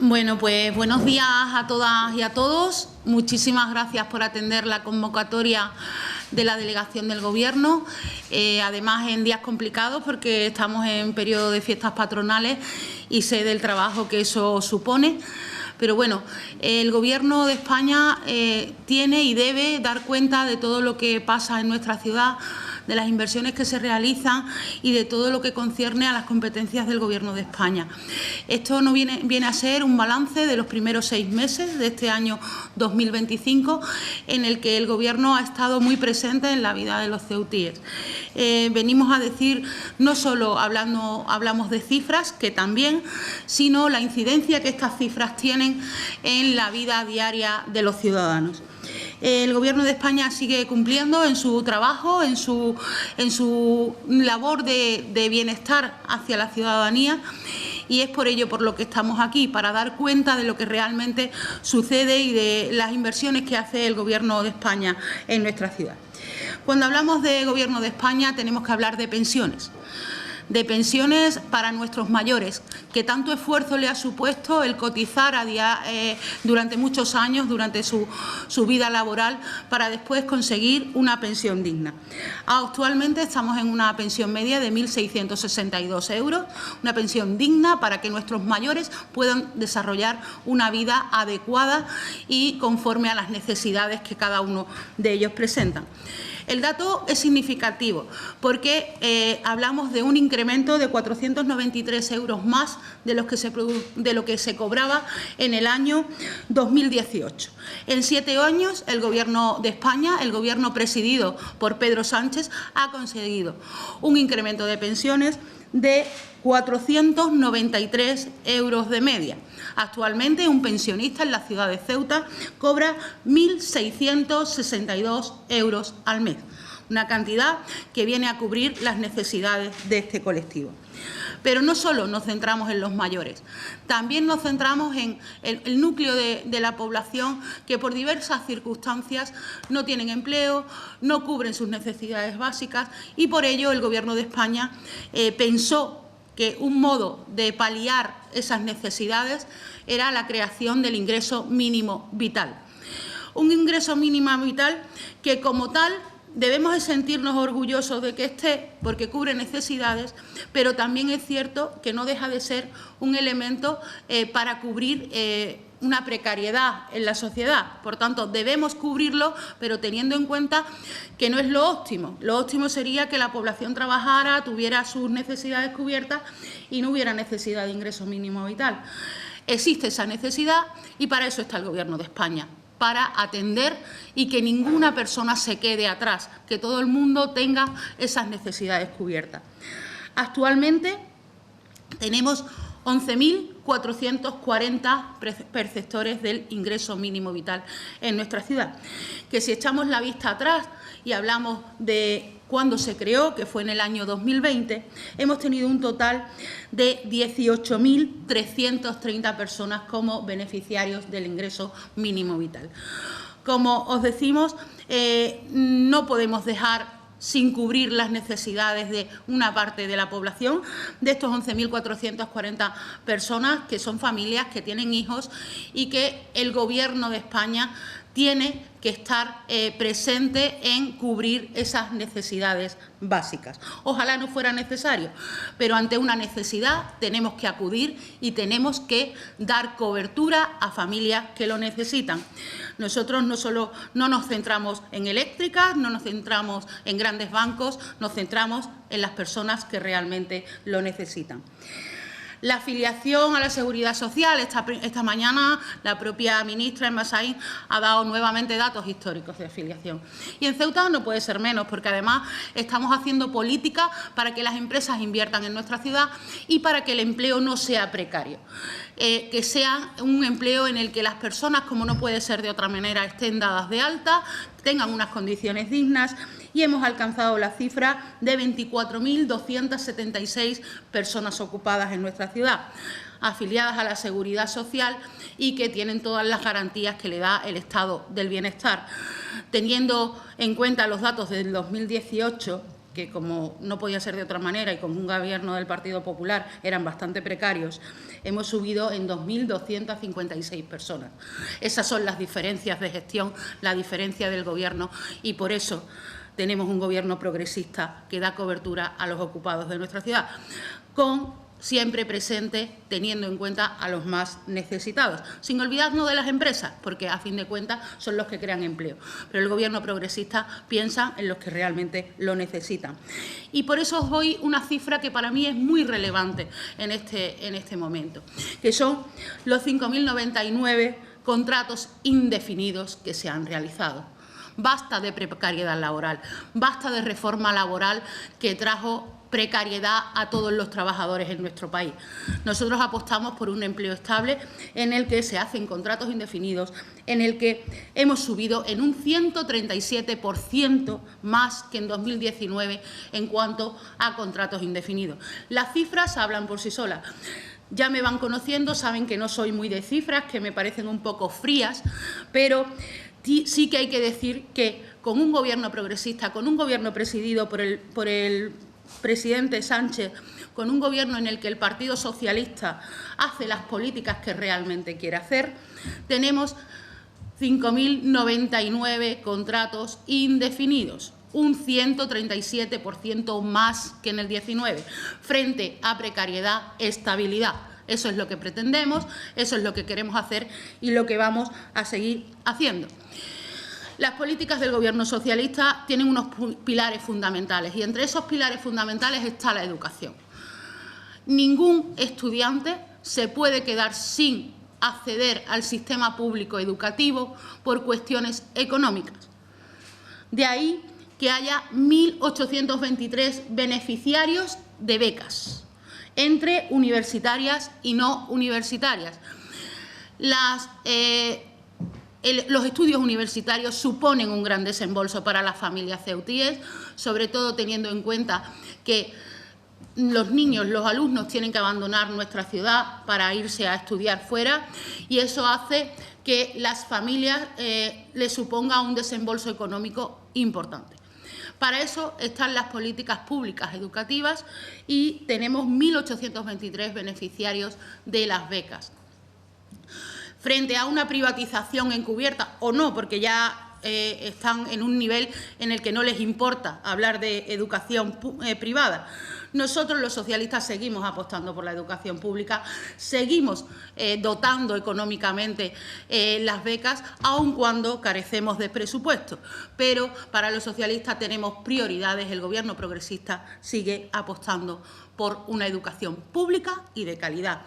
Bueno, pues buenos días a todas y a todos. Muchísimas gracias por atender la convocatoria de la delegación del Gobierno, además en días complicados porque estamos en periodo de fiestas patronales y sé del trabajo que eso supone. Pero bueno, el Gobierno de España tiene y debe dar cuenta de todo lo que pasa en nuestra ciudad, de las inversiones que se realizan y de todo lo que concierne a las competencias del Gobierno de España. Esto no viene a ser un balance de los primeros 6 meses de este año 2025, en el que el Gobierno ha estado muy presente en la vida de los ceutíes. Venimos a decir, no solo hablamos de cifras, que también, sino la incidencia que estas cifras tienen en la vida diaria de los ciudadanos. El Gobierno de España sigue cumpliendo en su trabajo, en su labor de bienestar hacia la ciudadanía, y es por ello por lo que estamos aquí, para dar cuenta de lo que realmente sucede y de las inversiones que hace el Gobierno de España en nuestra ciudad. Cuando hablamos de Gobierno de España tenemos que hablar de pensiones para nuestros mayores, que tanto esfuerzo le ha supuesto el cotizar durante muchos años, durante su vida laboral, para después conseguir una pensión digna. Actualmente estamos en una pensión media de 1.662 euros, una pensión digna para que nuestros mayores puedan desarrollar una vida adecuada y conforme a las necesidades que cada uno de ellos presentan. El dato es significativo porque hablamos de un incremento de 493 euros más de lo que se cobraba en el año 2018. En 7 años, el Gobierno de España, el Gobierno presidido por Pedro Sánchez, ha conseguido un incremento de pensiones de 493 euros de media. Actualmente, un pensionista en la ciudad de Ceuta cobra 1.662 euros al mes, una cantidad que viene a cubrir las necesidades de este colectivo. Pero no solo nos centramos en los mayores, también nos centramos en el núcleo de la población que por diversas circunstancias no tienen empleo, no cubren sus necesidades básicas, y por ello el Gobierno de España pensó que un modo de paliar esas necesidades era la creación del ingreso mínimo vital. Un ingreso mínimo vital que, como tal, debemos de sentirnos orgullosos de que esté, porque cubre necesidades, pero también es cierto que no deja de ser un elemento para cubrir una precariedad en la sociedad. Por tanto, debemos cubrirlo, pero teniendo en cuenta que no es lo óptimo. Lo óptimo sería que la población trabajara, tuviera sus necesidades cubiertas y no hubiera necesidad de ingreso mínimo vital. Existe esa necesidad y para eso está el Gobierno de España, para atender y que ninguna persona se quede atrás, que todo el mundo tenga esas necesidades cubiertas. Actualmente tenemos 11.440 perceptores del ingreso mínimo vital en nuestra ciudad, que si echamos la vista atrás y hablamos de cuándo se creó, que fue en el año 2020, hemos tenido un total de 18.330 personas como beneficiarios del ingreso mínimo vital. Como os decimos, no podemos dejar sin cubrir las necesidades de una parte de la población, de estos 11.440 personas, que son familias que tienen hijos y que el Gobierno de España tiene que estar presente en cubrir esas necesidades básicas. Ojalá no fuera necesario, pero ante una necesidad tenemos que acudir y tenemos que dar cobertura a familias que lo necesitan. Nosotros no nos centramos en eléctricas, no nos centramos en grandes bancos, nos centramos en las personas que realmente lo necesitan. La afiliación a la Seguridad Social. Esta mañana la propia ministra Emma Saíz ha dado nuevamente datos históricos de afiliación. Y en Ceuta no puede ser menos, porque además estamos haciendo políticas para que las empresas inviertan en nuestra ciudad y para que el empleo no sea precario. Que sea un empleo en el que las personas, como no puede ser de otra manera, estén dadas de alta, tengan unas condiciones dignas, y hemos alcanzado la cifra de 24.276 personas ocupadas en nuestra ciudad, afiliadas a la Seguridad Social y que tienen todas las garantías que le da el Estado del Bienestar. Teniendo en cuenta los datos del 2018, que como no podía ser de otra manera y con un gobierno del Partido Popular eran bastante precarios, hemos subido en 2.256 personas. Esas son las diferencias de gestión, la diferencia del Gobierno, y por eso tenemos un Gobierno progresista que da cobertura a los ocupados de nuestra ciudad, con siempre presente, teniendo en cuenta a los más necesitados, sin olvidarnos de las empresas, porque a fin de cuentas son los que crean empleo. Pero el Gobierno progresista piensa en los que realmente lo necesitan. Y por eso os doy una cifra que para mí es muy relevante en este momento, que son los 5.099 contratos indefinidos que se han realizado. Basta de precariedad laboral, basta de reforma laboral que trajo precariedad a todos los trabajadores en nuestro país. Nosotros apostamos por un empleo estable en el que se hacen contratos indefinidos, en el que hemos subido en un 137% más que en 2019 en cuanto a contratos indefinidos. Las cifras hablan por sí solas. Ya me van conociendo, saben que no soy muy de cifras, que me parecen un poco frías, pero sí que hay que decir que con un Gobierno progresista, con un Gobierno presidido por el presidente Sánchez, con un Gobierno en el que el Partido Socialista hace las políticas que realmente quiere hacer, tenemos 5.099 contratos indefinidos, un 137% más que en el 19, frente a precariedad, estabilidad. Eso es lo que pretendemos, eso es lo que queremos hacer y lo que vamos a seguir haciendo. Las políticas del Gobierno socialista tienen unos pilares fundamentales y entre esos pilares fundamentales está la educación. Ningún estudiante se puede quedar sin acceder al sistema público educativo por cuestiones económicas. De ahí que haya 1.823 beneficiarios de becas entre universitarias y no universitarias. Los estudios universitarios suponen un gran desembolso para las familias ceutíes, sobre todo teniendo en cuenta que los niños, los alumnos tienen que abandonar nuestra ciudad para irse a estudiar fuera y eso hace que las familias les suponga un desembolso económico importante. Para eso están las políticas públicas educativas y tenemos 1.823 beneficiarios de las becas. Frente a una privatización encubierta, o no, porque ya están en un nivel en el que no les importa hablar de educación privada. Nosotros, los socialistas, seguimos apostando por la educación pública, seguimos dotando económicamente las becas, aun cuando carecemos de presupuesto. Pero para los socialistas tenemos prioridades. El Gobierno progresista sigue apostando por una educación pública y de calidad,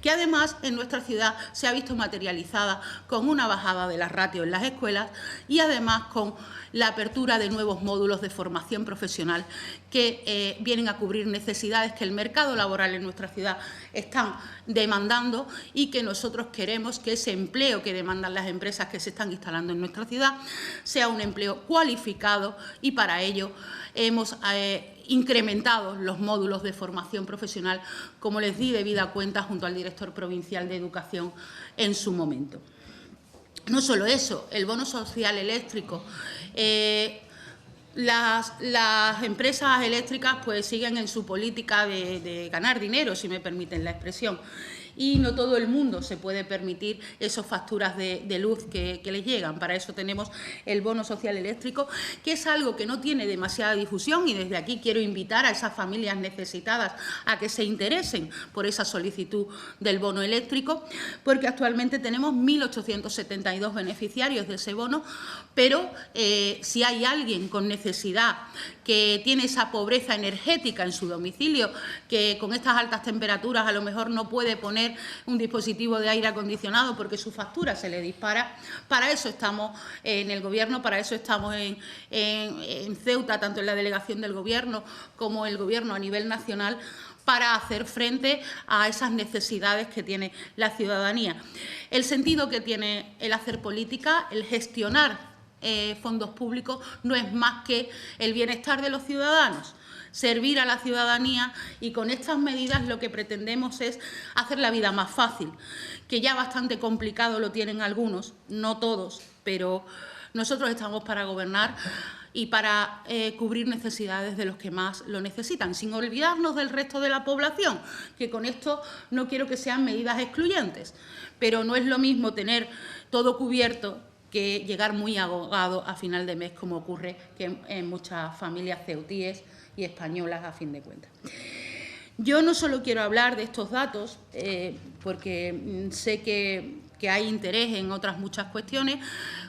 que además en nuestra ciudad se ha visto materializada con una bajada de las ratios en las escuelas y además con la apertura de nuevos módulos de formación profesional que vienen a cubrir necesidades que el mercado laboral en nuestra ciudad están demandando y que nosotros queremos que ese empleo que demandan las empresas que se están instalando en nuestra ciudad sea un empleo cualificado y para ello hemos incrementado los módulos de formación profesional, como les di debida cuenta junto al director provincial de Educación en su momento. No solo eso, el bono social eléctrico. Las empresas eléctricas pues siguen en su política de ganar dinero, si me permiten la expresión. Y no todo el mundo se puede permitir esas facturas de luz que les llegan. Para eso tenemos el bono social eléctrico, que es algo que no tiene demasiada difusión y desde aquí quiero invitar a esas familias necesitadas a que se interesen por esa solicitud del bono eléctrico, porque actualmente tenemos 1.872 beneficiarios de ese bono, pero si hay alguien con necesidad que tiene esa pobreza energética en su domicilio, que con estas altas temperaturas a lo mejor no puede poner un dispositivo de aire acondicionado porque su factura se le dispara. Para eso estamos en el Gobierno, para eso estamos en Ceuta, tanto en la delegación del Gobierno como el Gobierno a nivel nacional, para hacer frente a esas necesidades que tiene la ciudadanía. El sentido que tiene el hacer política, el gestionar fondos públicos, no es más que el bienestar de los ciudadanos, servir a la ciudadanía, y con estas medidas lo que pretendemos es hacer la vida más fácil, que ya bastante complicado lo tienen algunos, no todos, pero nosotros estamos para gobernar y para cubrir necesidades de los que más lo necesitan, sin olvidarnos del resto de la población, que con esto no quiero que sean medidas excluyentes, pero no es lo mismo tener todo cubierto que llegar muy ahogado a final de mes, como ocurre en muchas familias ceutíes y españolas a fin de cuentas. Yo no solo quiero hablar de estos datos, porque sé que hay interés en otras muchas cuestiones.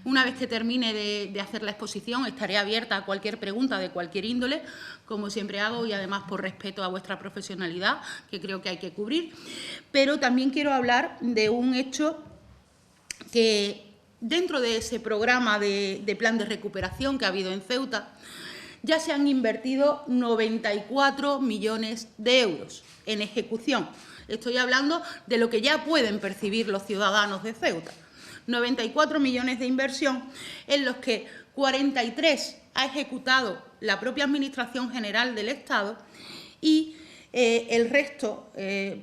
Una vez que termine de hacer la exposición, estaré abierta a cualquier pregunta de cualquier índole, como siempre hago, y además por respeto a vuestra profesionalidad, que creo que hay que cubrir. Pero también quiero hablar de un hecho que, dentro de ese programa de plan de recuperación que ha habido en Ceuta, ya se han invertido 94 millones de euros en ejecución. Estoy hablando de lo que ya pueden percibir los ciudadanos de Ceuta. 94 millones de inversión, en los que 43 ha ejecutado la propia Administración General del Estado y el resto,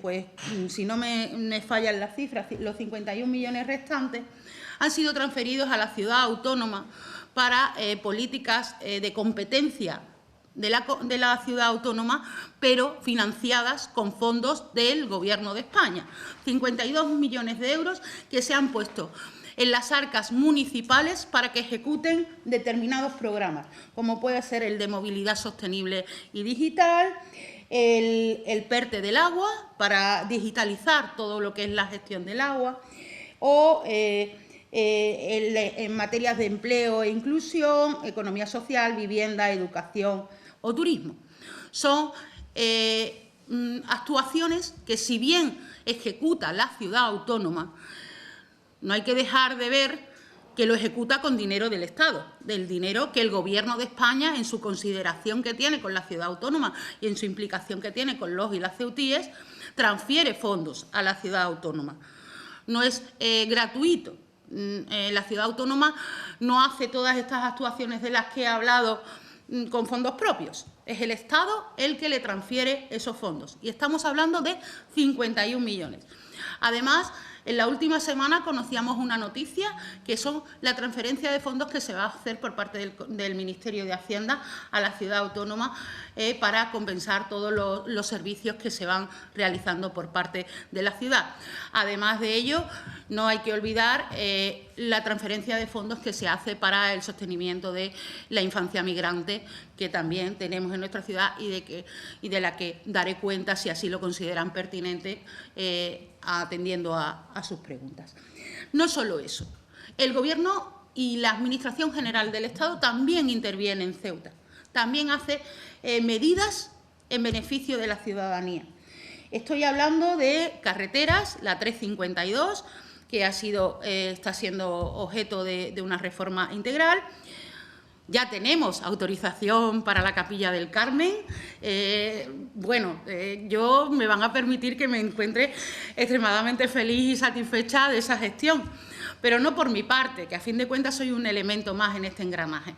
pues si no me fallan las cifras, los 51 millones restantes han sido transferidos a la ciudad autónoma para políticas de competencia de la ciudad autónoma, pero financiadas con fondos del Gobierno de España. 52 millones de euros que se han puesto en las arcas municipales para que ejecuten determinados programas, como puede ser el de movilidad sostenible y digital, el PERTE del agua, para digitalizar todo lo que es la gestión del agua, o en materias de empleo e inclusión, economía social, vivienda, educación o turismo. Son actuaciones que, si bien ejecuta la ciudad autónoma, no hay que dejar de ver que lo ejecuta con dinero del Estado, del dinero que el Gobierno de España, en su consideración que tiene con la ciudad autónoma y en su implicación que tiene con los y las ceutíes, transfiere fondos a la ciudad autónoma. No es gratuito. La ciudad autónoma no hace todas estas actuaciones de las que he hablado con fondos propios. Es el Estado el que le transfiere esos fondos. Y estamos hablando de 51 millones. Además, en la última semana conocíamos una noticia, que son la transferencia de fondos que se va a hacer por parte del Ministerio de Hacienda a la ciudad autónoma para compensar todos los servicios que se van realizando por parte de la ciudad. Además de ello, no hay que olvidar la transferencia de fondos que se hace para el sostenimiento de la infancia migrante, que también tenemos en nuestra ciudad y de la que daré cuenta, si así lo consideran pertinente, atendiendo a sus preguntas. No solo eso, el Gobierno y la Administración General del Estado también interviene en Ceuta, también hace medidas en beneficio de la ciudadanía. Estoy hablando de carreteras, la 352, que está siendo objeto de una reforma integral. Ya tenemos autorización para la Capilla del Carmen. Yo me van a permitir que me encuentre extremadamente feliz y satisfecha de esa gestión, pero no por mi parte, que a fin de cuentas soy un elemento más en este engranaje.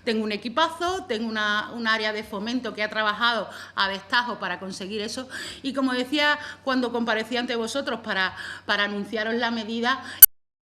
Tengo un equipazo, tengo un área de fomento que ha trabajado a destajo para conseguir eso, y como decía cuando comparecí ante vosotros para anunciaros la medida,